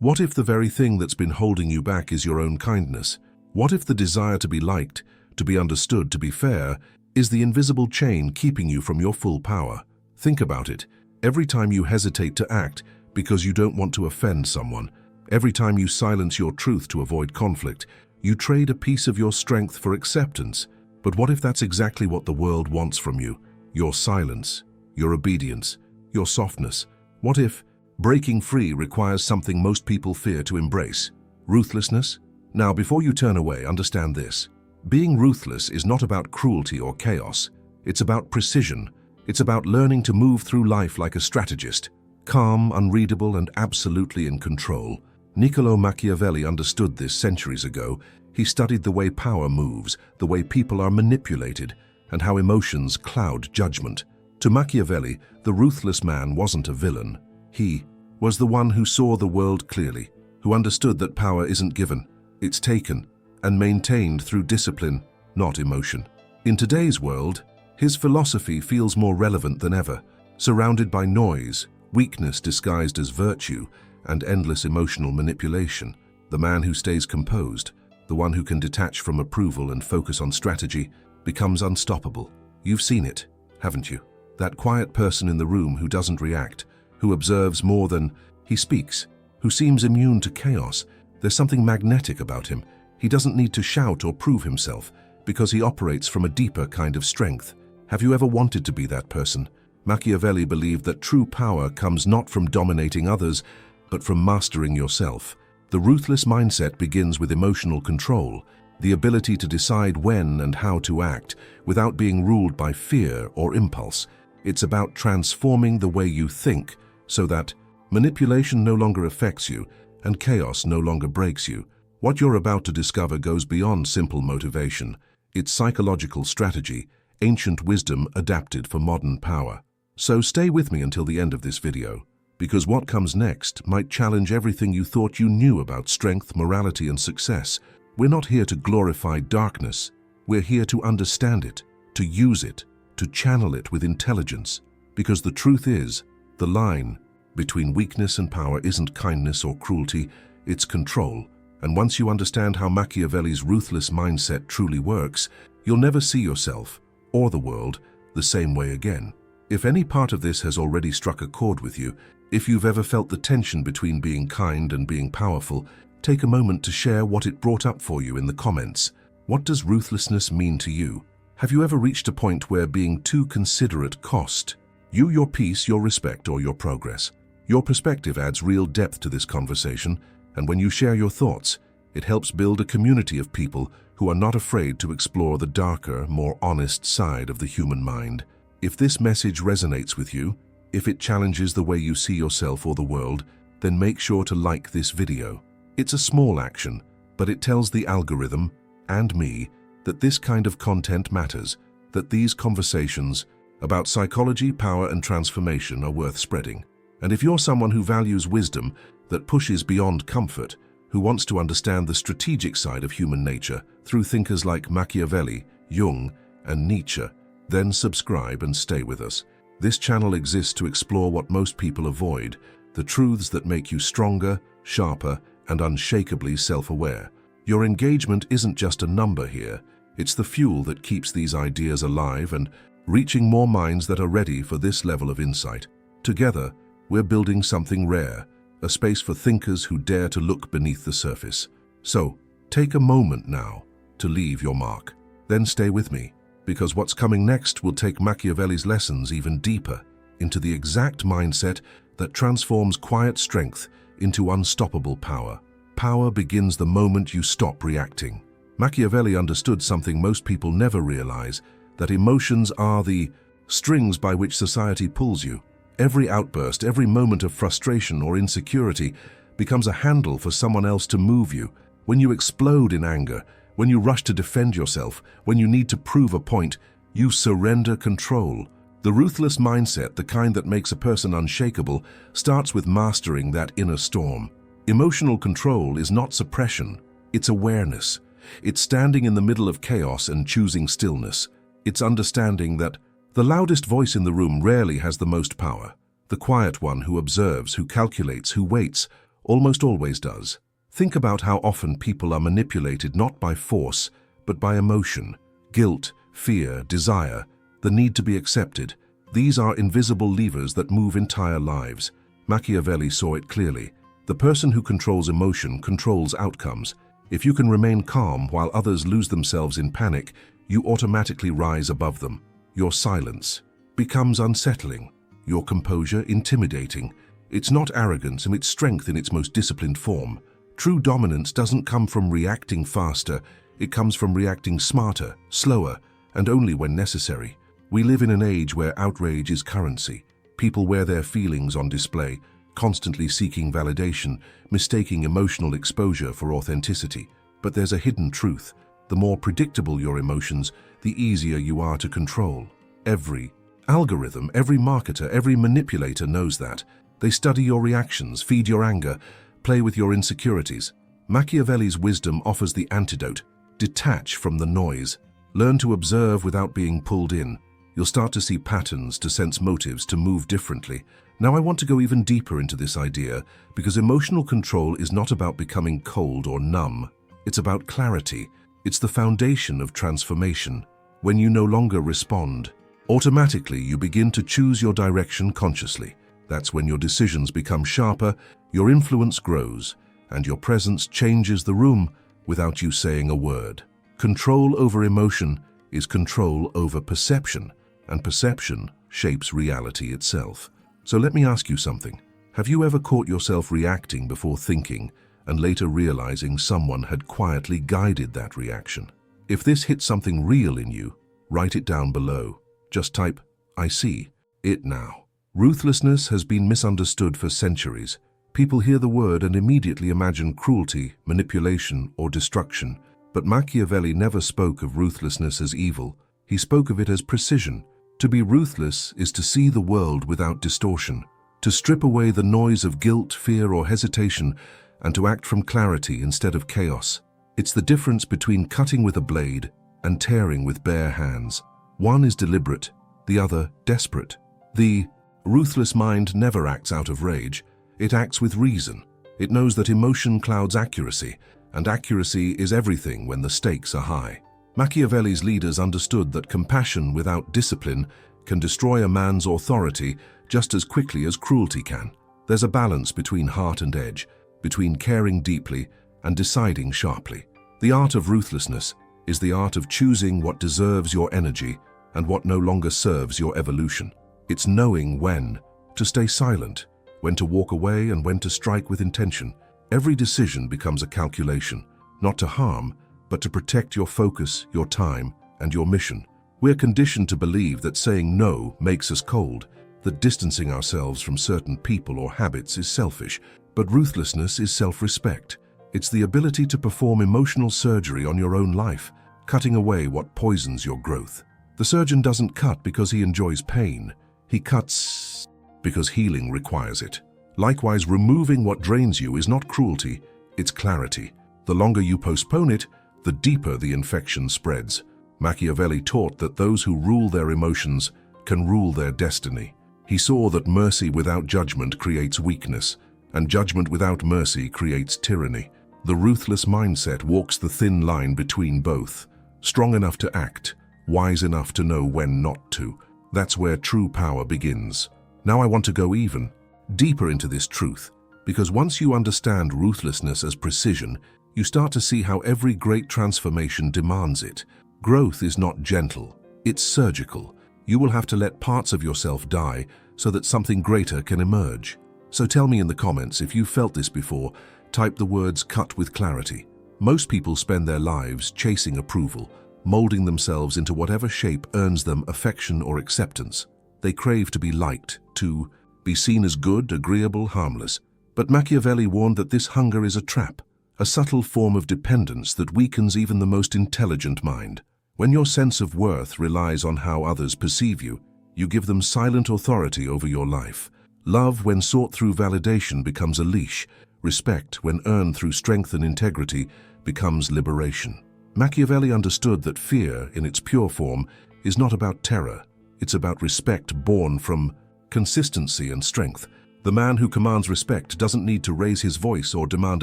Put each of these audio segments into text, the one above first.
What if the very thing that's been holding you back is your own kindness? What if the desire to be liked, to be understood, to be fair, is the invisible chain keeping you from your full power? Think about it. Every time you hesitate to act because you don't want to offend someone, every time you silence your truth to avoid conflict, you trade a piece of your strength for acceptance. But what if that's exactly what the world wants from you? Your silence, your obedience, your softness. What if breaking free requires something most people fear to embrace? Ruthlessness? Now, before you turn away, understand this. Being ruthless is not about cruelty or chaos. It's about precision. It's about learning to move through life like a strategist, calm, unreadable, and absolutely in control. Niccolo Machiavelli understood this centuries ago. He studied the way power moves, the way people are manipulated, and how emotions cloud judgment. To Machiavelli, the ruthless man wasn't a villain. He was the one who saw the world clearly, who understood that power isn't given, it's taken and maintained through discipline, not emotion. In today's world, his philosophy feels more relevant than ever, surrounded by noise, weakness disguised as virtue, and endless emotional manipulation. The man who stays composed, the one who can detach from approval and focus on strategy, becomes unstoppable. You've seen it, haven't you? That quiet person in the room who doesn't react, who observes more than he speaks, who seems immune to chaos. There's something magnetic about him. He doesn't need to shout or prove himself because he operates from a deeper kind of strength. Have you ever wanted to be that person? Machiavelli believed that true power comes not from dominating others, but from mastering yourself. The ruthless mindset begins with emotional control, the ability to decide when and how to act without being ruled by fear or impulse. It's about transforming the way you think so that manipulation no longer affects you and chaos no longer breaks you. What you're about to discover goes beyond simple motivation. It's psychological strategy, ancient wisdom adapted for modern power. So stay with me until the end of this video, because what comes next might challenge everything you thought you knew about strength, morality, and success. We're not here to glorify darkness. We're here to understand it, to use it, to channel it with intelligence. Because the truth is, the line between weakness and power isn't kindness or cruelty, it's control. And once you understand how Machiavelli's ruthless mindset truly works, you'll never see yourself, or the world, the same way again. If any part of this has already struck a chord with you, if you've ever felt the tension between being kind and being powerful, take a moment to share what it brought up for you in the comments. What does ruthlessness mean to you? Have you ever reached a point where being too considerate cost you your peace, your respect, or your progress? Your perspective adds real depth to this conversation, and when you share your thoughts, it helps build a community of people who are not afraid to explore the darker, more honest side of the human mind. If this message resonates with you, if it challenges the way you see yourself or the world, then make sure to like this video. It's a small action, but it tells the algorithm and me that this kind of content matters, that these conversations about psychology, power, and transformation are worth spreading. And if you're someone who values wisdom that pushes beyond comfort, who wants to understand the strategic side of human nature through thinkers like Machiavelli, Jung, and Nietzsche, then subscribe and stay with us. This channel exists to explore what most people avoid, the truths that make you stronger, sharper, and unshakably self-aware. Your engagement isn't just a number here, it's the fuel that keeps these ideas alive and reaching more minds that are ready for this level of insight. Together, we're building something rare, a space for thinkers who dare to look beneath the surface. So, take a moment now to leave your mark. Then stay with me, because what's coming next will take Machiavelli's lessons even deeper into the exact mindset that transforms quiet strength into unstoppable power. Power begins the moment you stop reacting. Machiavelli understood something most people never realize, that emotions are the strings by which society pulls you. Every outburst, every moment of frustration or insecurity becomes a handle for someone else to move you. When you explode in anger, when you rush to defend yourself, when you need to prove a point, you surrender control. The ruthless mindset, the kind that makes a person unshakable, starts with mastering that inner storm. Emotional control is not suppression, it's awareness. It's standing in the middle of chaos and choosing stillness. It's understanding that the loudest voice in the room rarely has the most power. The quiet one who observes, who calculates, who waits, almost always does. Think about how often people are manipulated not by force, but by emotion, guilt, fear, desire, the need to be accepted. These are invisible levers that move entire lives. Machiavelli saw it clearly. The person who controls emotion controls outcomes. If you can remain calm while others lose themselves in panic, you automatically rise above them. Your silence becomes unsettling, your composure intimidating. It's not arrogance, and it's strength in its most disciplined form. True dominance doesn't come from reacting faster, it comes from reacting smarter, slower, and only when necessary. We live in an age where outrage is currency. People wear their feelings on display, constantly seeking validation, mistaking emotional exposure for authenticity. But there's a hidden truth. The more predictable your emotions, the easier you are to control. Every algorithm, every marketer, every manipulator knows that. They study your reactions, feed your anger, play with your insecurities. Machiavelli's wisdom offers the antidote. Detach from the noise. Learn to observe without being pulled in. You'll start to see patterns, to sense motives, to move differently. Now I want to go even deeper into this idea, because emotional control is not about becoming cold or numb. It's about clarity. It's the foundation of transformation. When you no longer respond, automatically you begin to choose your direction consciously. That's when your decisions become sharper, your influence grows, and your presence changes the room without you saying a word. Control over emotion is control over perception, and perception shapes reality itself. So let me ask you something. Have you ever caught yourself reacting before thinking and later realizing someone had quietly guided that reaction? If this hits something real in you, write it down below. Just type, "I see it now." Ruthlessness has been misunderstood for centuries. People hear the word and immediately imagine cruelty, manipulation, or destruction. But Machiavelli never spoke of ruthlessness as evil. He spoke of it as precision. To be ruthless is to see the world without distortion, to strip away the noise of guilt, fear, or hesitation, and to act from clarity instead of chaos. It's the difference between cutting with a blade and tearing with bare hands. One is deliberate, the other desperate. The ruthless mind never acts out of rage. It acts with reason. It knows that emotion clouds accuracy, and accuracy is everything when the stakes are high. Machiavelli's leaders understood that compassion without discipline can destroy a man's authority just as quickly as cruelty can. There's a balance between heart and edge, between caring deeply and deciding sharply. The art of ruthlessness is the art of choosing what deserves your energy and what no longer serves your evolution. It's knowing when to stay silent, when to walk away, and when to strike with intention. Every decision becomes a calculation, not to harm, but to protect your focus, your time, and your mission. We're conditioned to believe that saying no makes us cold, that distancing ourselves from certain people or habits is selfish, but ruthlessness is self-respect. It's the ability to perform emotional surgery on your own life, cutting away what poisons your growth. The surgeon doesn't cut because he enjoys pain. He cuts because healing requires it. Likewise, removing what drains you is not cruelty, it's clarity. The longer you postpone it, the deeper the infection spreads. Machiavelli taught that those who rule their emotions can rule their destiny. He saw that mercy without judgment creates weakness, and judgment without mercy creates tyranny. The ruthless mindset walks the thin line between both, strong enough to act, wise enough to know when not to. That's where true power begins. Now I want to go even deeper into this truth, because once you understand ruthlessness as precision, you start to see how every great transformation demands it. Growth is not gentle, it's surgical. You will have to let parts of yourself die so that something greater can emerge. So tell me in the comments if you felt this before. Type the words "cut with clarity." Most people spend their lives chasing approval, molding themselves into whatever shape earns them affection or acceptance. They crave to be liked, to be seen as good, agreeable, harmless. But Machiavelli warned that this hunger is a trap, a subtle form of dependence that weakens even the most intelligent mind. When your sense of worth relies on how others perceive you, you give them silent authority over your life. Love, when sought through validation, becomes a leash. Respect, when earned through strength and integrity, becomes liberation. Machiavelli understood that fear, in its pure form, is not about terror. It's about respect born from consistency and strength. The man who commands respect doesn't need to raise his voice or demand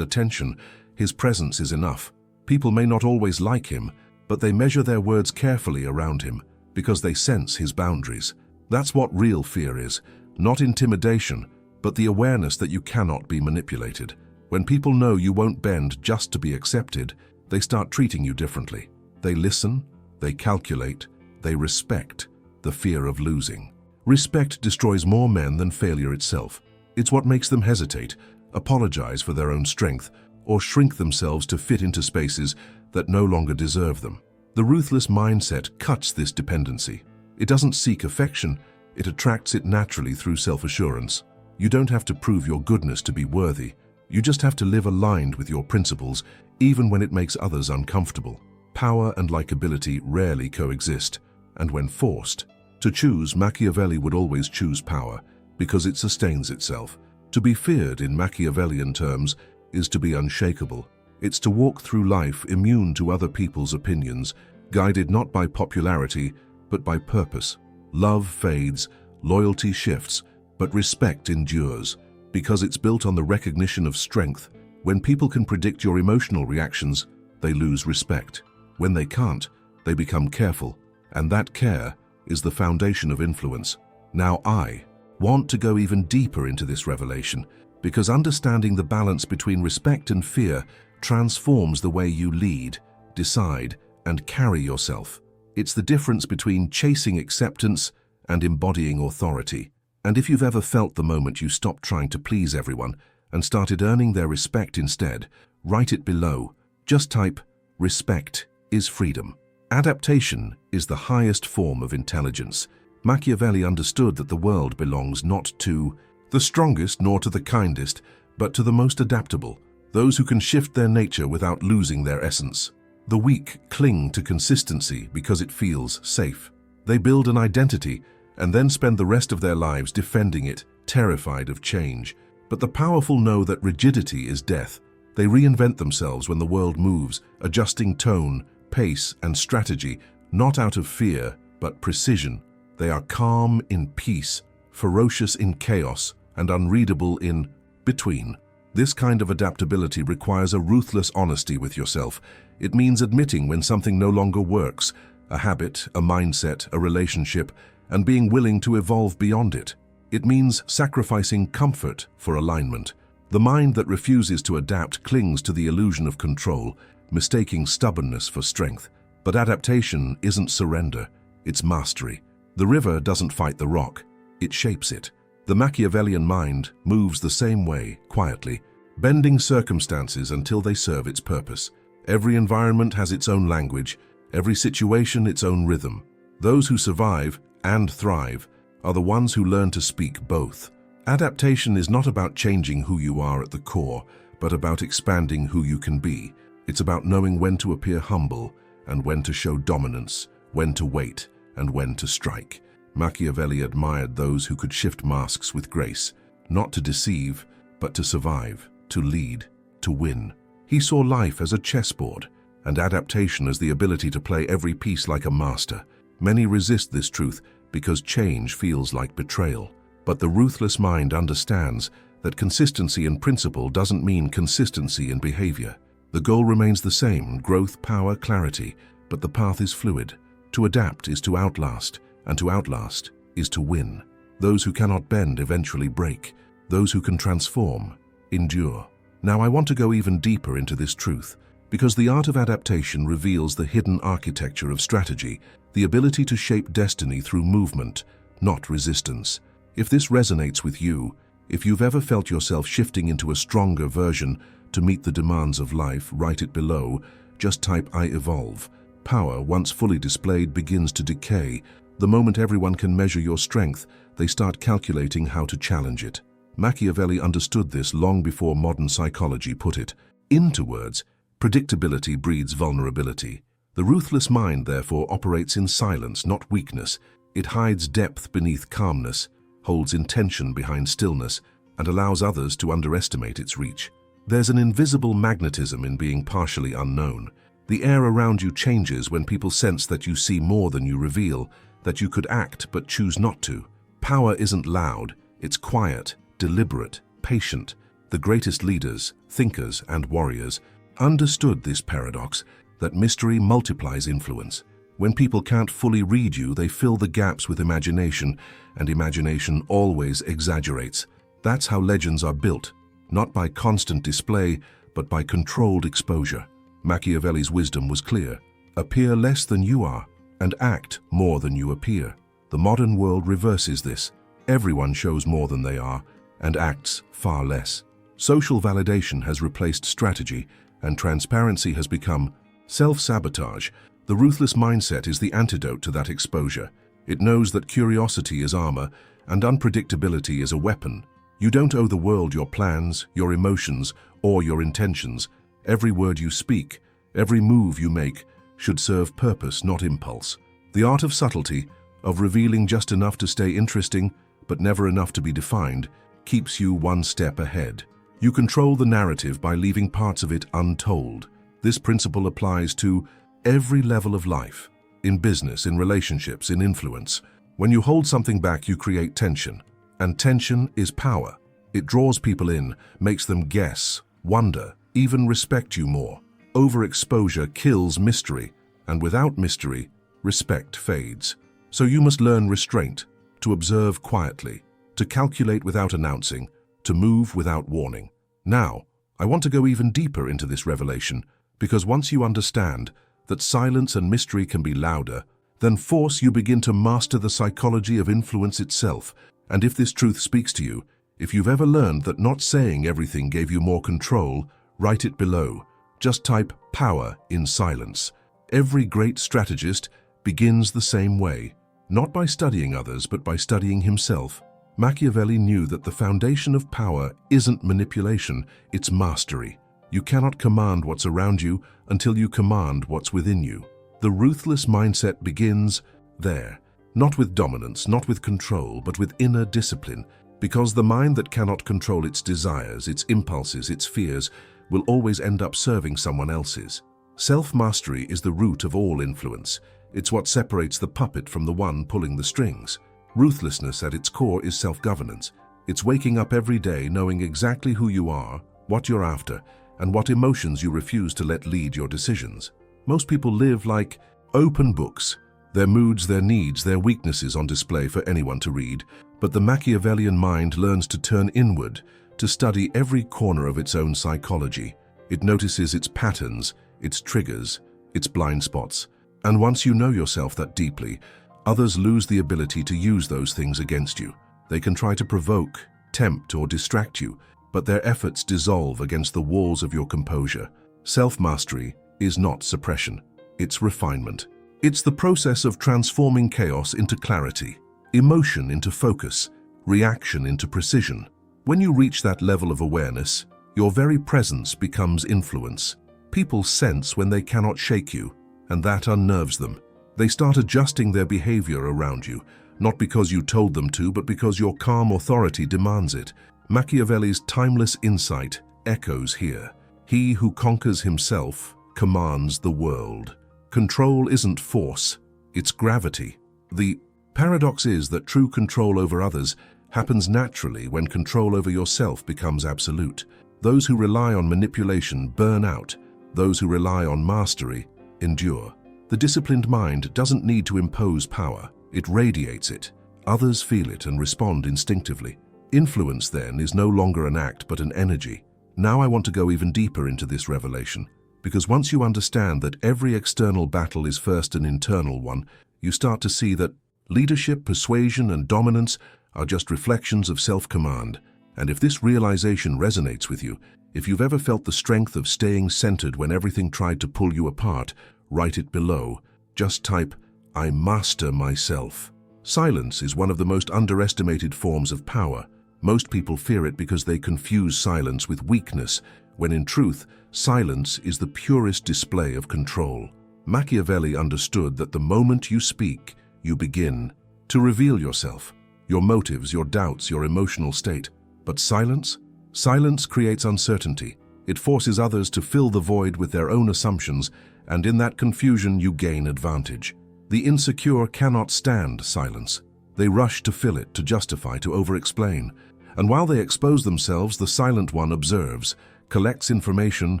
attention. His presence is enough. People may not always like him, but they measure their words carefully around him because they sense his boundaries. That's what real fear is, not intimidation, but the awareness that you cannot be manipulated. When people know you won't bend just to be accepted, they start treating you differently. They listen, they calculate, they respect the fear of losing. Respect destroys more men than failure itself. It's what makes them hesitate, apologize for their own strength, or shrink themselves to fit into spaces that no longer deserve them. The ruthless mindset cuts this dependency. It doesn't seek affection, it attracts it naturally through self-assurance. You don't have to prove your goodness to be worthy. You just have to live aligned with your principles, even when it makes others uncomfortable. Power and likability rarely coexist, and when forced to choose, Machiavelli would always choose power, because it sustains itself. To be feared in Machiavellian terms is to be unshakable. It's to walk through life immune to other people's opinions, guided not by popularity, but by purpose. Love fades, loyalty shifts, but respect endures, because it's built on the recognition of strength. When people can predict your emotional reactions, they lose respect. When they can't, they become careful, and that care is the foundation of influence. Now I want to go even deeper into this revelation, because understanding the balance between respect and fear transforms the way you lead, decide, and carry yourself. It's the difference between chasing acceptance and embodying authority. And if you've ever felt the moment you stopped trying to please everyone and started earning their respect instead, write it below. Just type, "Respect is freedom." Adaptation is the highest form of intelligence. Machiavelli understood that the world belongs not to the strongest nor to the kindest, but to the most adaptable, those who can shift their nature without losing their essence. The weak cling to consistency because it feels safe. They build an identity and then spend the rest of their lives defending it, terrified of change. But the powerful know that rigidity is death. They reinvent themselves when the world moves, adjusting tone, pace, and strategy, not out of fear, but precision. They are calm in peace, ferocious in chaos, and unreadable in between. This kind of adaptability requires a ruthless honesty with yourself. It means admitting when something no longer works, a habit, a mindset, a relationship, and being willing to evolve beyond it. It means sacrificing comfort for alignment. The mind that refuses to adapt clings to the illusion of control, mistaking stubbornness for strength. But adaptation isn't surrender, it's mastery. The river doesn't fight the rock, it shapes it. The Machiavellian mind moves the same way, quietly, bending circumstances until they serve its purpose. Every environment has its own language, every situation its own rhythm. Those who survive and thrive are the ones who learn to speak both. Adaptation is not about changing who you are at the core, but about expanding who you can be. It's about knowing when to appear humble and when to show dominance, when to wait and when to strike. Machiavelli admired those who could shift masks with grace, not to deceive, but to survive, to lead, to win. He saw life as a chessboard, and adaptation as the ability to play every piece like a master. Many resist this truth because change feels like betrayal. But the ruthless mind understands that consistency in principle doesn't mean consistency in behavior. The goal remains the same, growth, power, clarity, but the path is fluid. To adapt is to outlast, and to outlast is to win. Those who cannot bend eventually break. Those who can transform endure. Now I want to go even deeper into this truth, because the art of adaptation reveals the hidden architecture of strategy, the ability to shape destiny through movement, not resistance. If this resonates with you, if you've ever felt yourself shifting into a stronger version to meet the demands of life, write it below. Just type "I evolve." Power, once fully displayed, begins to decay. The moment everyone can measure your strength, they start calculating how to challenge it. Machiavelli understood this long before modern psychology put it into words. Predictability breeds vulnerability. The ruthless mind, therefore, operates in silence, not weakness. It hides depth beneath calmness, holds intention behind stillness, and allows others to underestimate its reach. There's an invisible magnetism in being partially unknown. The air around you changes when people sense that you see more than you reveal, that you could act but choose not to. Power isn't loud, it's quiet, deliberate, patient. The greatest leaders, thinkers, and warriors understood this paradox, that mystery multiplies influence. When people can't fully read you, they fill the gaps with imagination, and imagination always exaggerates. That's how legends are built, not by constant display, but by controlled exposure. Machiavelli's wisdom was clear. Appear less than you are, and act more than you appear. The modern world reverses this. Everyone shows more than they are, and acts far less. Social validation has replaced strategy, and transparency has become self-sabotage. The ruthless mindset is the antidote to that exposure. It knows that curiosity is armor, and unpredictability is a weapon. You don't owe the world your plans, your emotions, or your intentions. Every word you speak, every move you make, should serve purpose, not impulse. The art of subtlety, of revealing just enough to stay interesting, but never enough to be defined, keeps you one step ahead. You control the narrative by leaving parts of it untold. This principle applies to every level of life, in business, in relationships, in influence. When you hold something back, you create tension. And tension is power. It draws people in, makes them guess, wonder, even respect you more. Overexposure kills mystery, and without mystery, respect fades. So you must learn restraint, to observe quietly, to calculate without announcing, to move without warning. Now, I want to go even deeper into this revelation, because once you understand that silence and mystery can be louder than force, you begin to master the psychology of influence itself. And if this truth speaks to you, if you've ever learned that not saying everything gave you more control, write it below. Just type power in silence. Every great strategist begins the same way, not by studying others, but by studying himself. Machiavelli knew that the foundation of power isn't manipulation, it's mastery. You cannot command what's around you until you command what's within you. The ruthless mindset begins there, not with dominance, not with control, but with inner discipline, because the mind that cannot control its desires, its impulses, its fears, will always end up serving someone else's. Self-mastery is the root of all influence. It's what separates the puppet from the one pulling the strings. Ruthlessness at its core is self-governance. It's waking up every day knowing exactly who you are, what you're after, and what emotions you refuse to let lead your decisions. Most people live like open books, their moods, their needs, their weaknesses on display for anyone to read, but the Machiavellian mind learns to turn inward, to study every corner of its own psychology. It notices its patterns, its triggers, its blind spots. And once you know yourself that deeply, others lose the ability to use those things against you. They can try to provoke, tempt, or distract you, but their efforts dissolve against the walls of your composure. Self-mastery is not suppression, it's refinement. It's the process of transforming chaos into clarity, emotion into focus, reaction into precision. When you reach that level of awareness, your very presence becomes influence. People sense when they cannot shake you, and that unnerves them. They start adjusting their behavior around you, not because you told them to, but because your calm authority demands it. Machiavelli's timeless insight echoes here. He who conquers himself commands the world. Control isn't force, it's gravity. The paradox is that true control over others happens naturally when control over yourself becomes absolute. Those who rely on manipulation burn out. Those who rely on mastery endure. The disciplined mind doesn't need to impose power, it radiates it. Others feel it and respond instinctively. Influence, then, is no longer an act but an energy. Now I want to go even deeper into this revelation, because once you understand that every external battle is first an internal one, you start to see that leadership, persuasion, and dominance are just reflections of self-command. And if this realization resonates with you, if you've ever felt the strength of staying centered when everything tried to pull you apart, write it below. Just type, "I master myself." Silence is one of the most underestimated forms of power. Most people fear it because they confuse silence with weakness, when in truth, silence is the purest display of control. Machiavelli understood that the moment you speak, you begin to reveal yourself, your motives, your doubts, your emotional state. But silence? Silence creates uncertainty. It forces others to fill the void with their own assumptions, and in that confusion you gain advantage. The insecure cannot stand silence. They rush to fill it, to justify, to over-explain. And while they expose themselves, the silent one observes, collects information,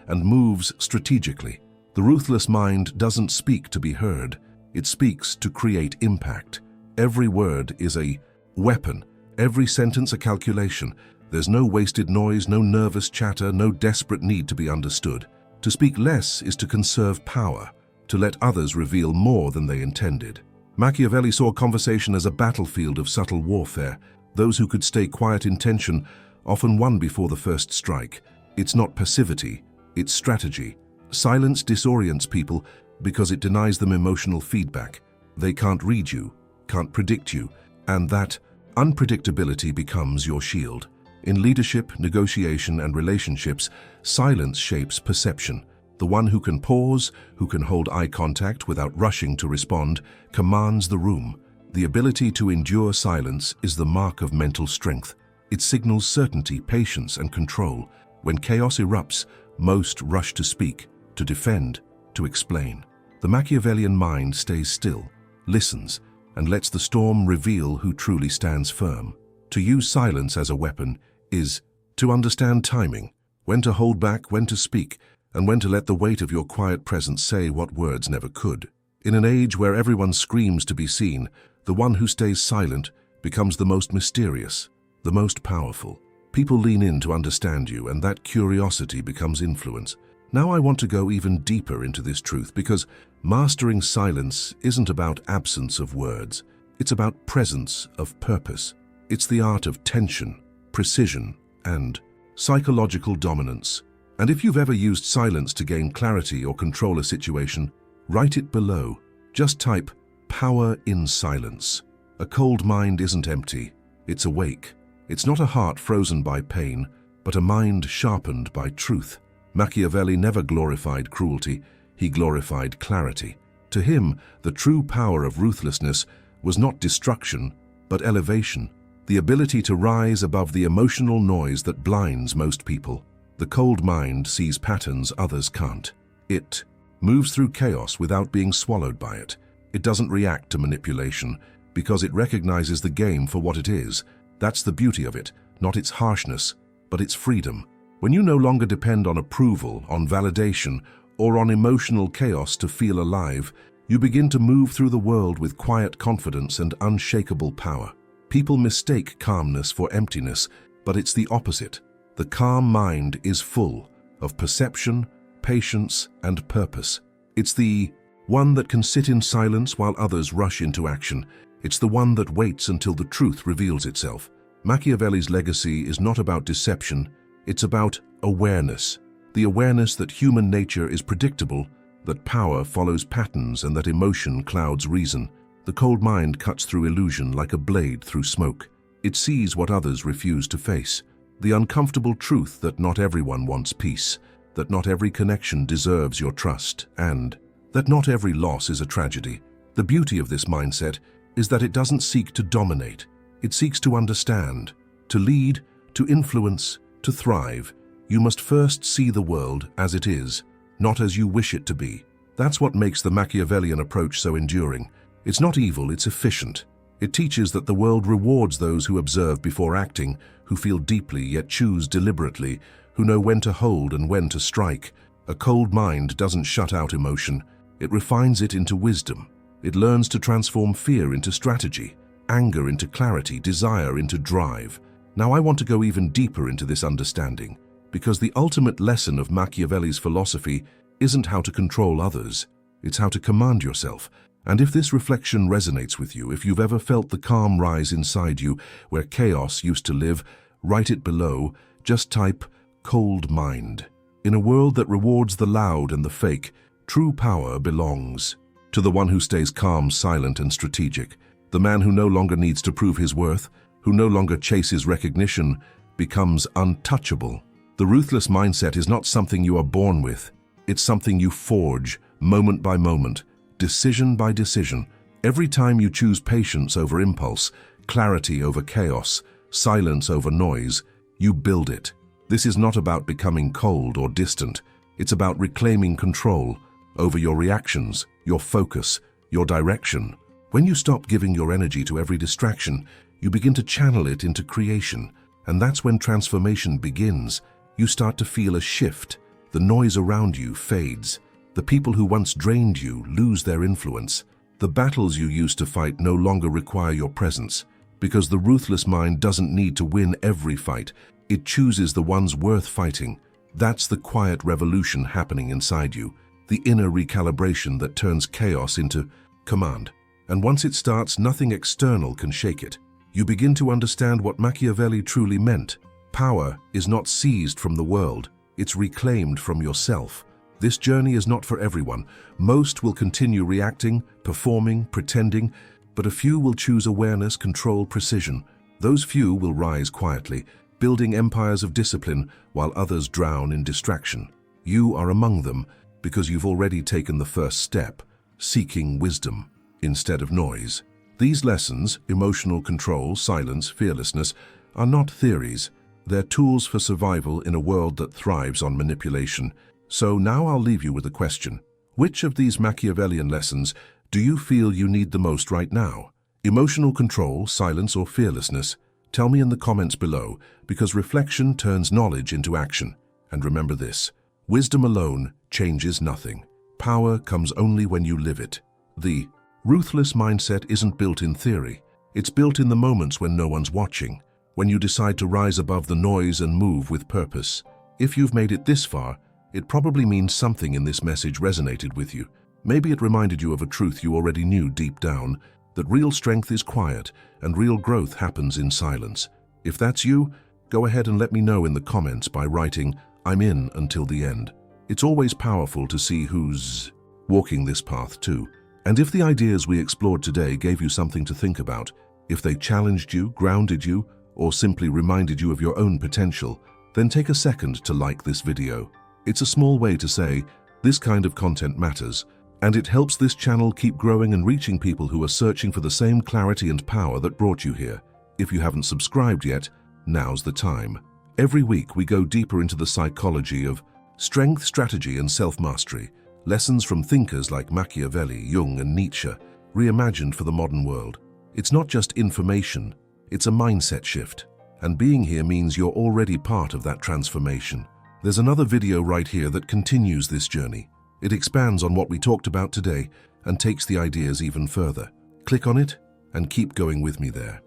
and moves strategically. The ruthless mind doesn't speak to be heard. It speaks to create impact. Every word is a weapon, every sentence a calculation. There's no wasted noise, no nervous chatter, no desperate need to be understood. To speak less is to conserve power, to let others reveal more than they intended. Machiavelli saw conversation as a battlefield of subtle warfare. Those who could stay quiet in tension often won before the first strike. It's not passivity, it's strategy. Silence disorients people because it denies them emotional feedback. They can't read you, can't predict you, and that unpredictability becomes your shield. In leadership, negotiation, and relationships, silence shapes perception. The one who can pause, who can hold eye contact without rushing to respond, commands the room. The ability to endure silence is the mark of mental strength. It signals certainty, patience, and control. When chaos erupts, most rush to speak, to defend, to explain. The Machiavellian mind stays still, listens, and lets the storm reveal who truly stands firm. To use silence as a weapon is to understand timing, when to hold back, when to speak, and when to let the weight of your quiet presence say what words never could. In an age where everyone screams to be seen, the one who stays silent becomes the most mysterious, the most powerful. People lean in to understand you, and that curiosity becomes influence. Now I want to go even deeper into this truth, because mastering silence isn't about absence of words. It's about presence of purpose. It's the art of tension, precision, and psychological dominance. And if you've ever used silence to gain clarity or control a situation, write it below. Just type "power in silence." A cold mind isn't empty, it's awake. It's not a heart frozen by pain, but a mind sharpened by truth. Machiavelli never glorified cruelty, he glorified clarity. To him, the true power of ruthlessness was not destruction, but elevation, the ability to rise above the emotional noise that blinds most people. The cold mind sees patterns others can't. It moves through chaos without being swallowed by it. It doesn't react to manipulation because it recognizes the game for what it is. That's the beauty of it, not its harshness, but its freedom. When you no longer depend on approval, on validation, or on emotional chaos to feel alive, you begin to move through the world with quiet confidence and unshakable power. People mistake calmness for emptiness, but it's the opposite. The calm mind is full of perception, patience, and purpose. It's the one that can sit in silence while others rush into action. It's the one that waits until the truth reveals itself. Machiavelli's legacy is not about deception, it's about awareness. The awareness that human nature is predictable, that power follows patterns, and that emotion clouds reason. The cold mind cuts through illusion like a blade through smoke. It sees what others refuse to face. The uncomfortable truth that not everyone wants peace, that not every connection deserves your trust, and that not every loss is a tragedy. The beauty of this mindset is that it doesn't seek to dominate. It seeks to understand, to lead, to influence, to thrive. You must first see the world as it is, not as you wish it to be. That's what makes the Machiavellian approach so enduring. It's not evil, it's efficient. It teaches that the world rewards those who observe before acting, who feel deeply yet choose deliberately, who know when to hold and when to strike. A cold mind doesn't shut out emotion. It refines it into wisdom. It learns to transform fear into strategy, anger into clarity, desire into drive. Now I want to go even deeper into this understanding, because the ultimate lesson of Machiavelli's philosophy isn't how to control others, it's how to command yourself. And if this reflection resonates with you, if you've ever felt the calm rise inside you where chaos used to live, write it below. Just type "cold mind." In a world that rewards the loud and the fake, true power belongs to the one who stays calm, silent, and strategic. The man who no longer needs to prove his worth, who no longer chases recognition, becomes untouchable. The ruthless mindset is not something you are born with. It's something you forge, moment by moment, decision by decision. Every time you choose patience over impulse, clarity over chaos, silence over noise, you build it. This is not about becoming cold or distant. It's about reclaiming control over your reactions, your focus, your direction. When you stop giving your energy to every distraction, you begin to channel it into creation. And that's when transformation begins. You start to feel a shift. The noise around you fades. The people who once drained you lose their influence. The battles you used to fight no longer require your presence, because the ruthless mind doesn't need to win every fight. It chooses the ones worth fighting. That's the quiet revolution happening inside you, the inner recalibration that turns chaos into command. And once it starts, nothing external can shake it. You begin to understand what Machiavelli truly meant. Power is not seized from the world, it's reclaimed from yourself. This journey is not for everyone. Most will continue reacting, performing, pretending, but a few will choose awareness, control, precision. Those few will rise quietly, building empires of discipline while others drown in distraction. You are among them because you've already taken the first step, seeking wisdom instead of noise. These lessons, emotional control, silence, fearlessness, are not theories. They're tools for survival in a world that thrives on manipulation. So now I'll leave you with a question. Which of these Machiavellian lessons do you feel you need the most right now? Emotional control, silence, or fearlessness? Tell me in the comments below, because reflection turns knowledge into action. And remember this: wisdom alone changes nothing. Power comes only when you live it. The ruthless mindset isn't built in theory. It's built in the moments when no one's watching, when you decide to rise above the noise and move with purpose. If you've made it this far, it probably means something in this message resonated with you. Maybe it reminded you of a truth you already knew deep down, that real strength is quiet and real growth happens in silence. If that's you, go ahead and let me know in the comments by writing, "I'm in until the end." It's always powerful to see who's walking this path too. And if the ideas we explored today gave you something to think about, if they challenged you, grounded you, or simply reminded you of your own potential, then take a second to like this video. It's a small way to say, this kind of content matters, and it helps this channel keep growing and reaching people who are searching for the same clarity and power that brought you here. If you haven't subscribed yet, now's the time. Every week we go deeper into the psychology of strength, strategy, and self-mastery. Lessons from thinkers like Machiavelli, Jung, and Nietzsche, reimagined for the modern world. It's not just information, it's a mindset shift. And being here means you're already part of that transformation. There's another video right here that continues this journey. It expands on what we talked about today and takes the ideas even further. Click on it and keep going with me there.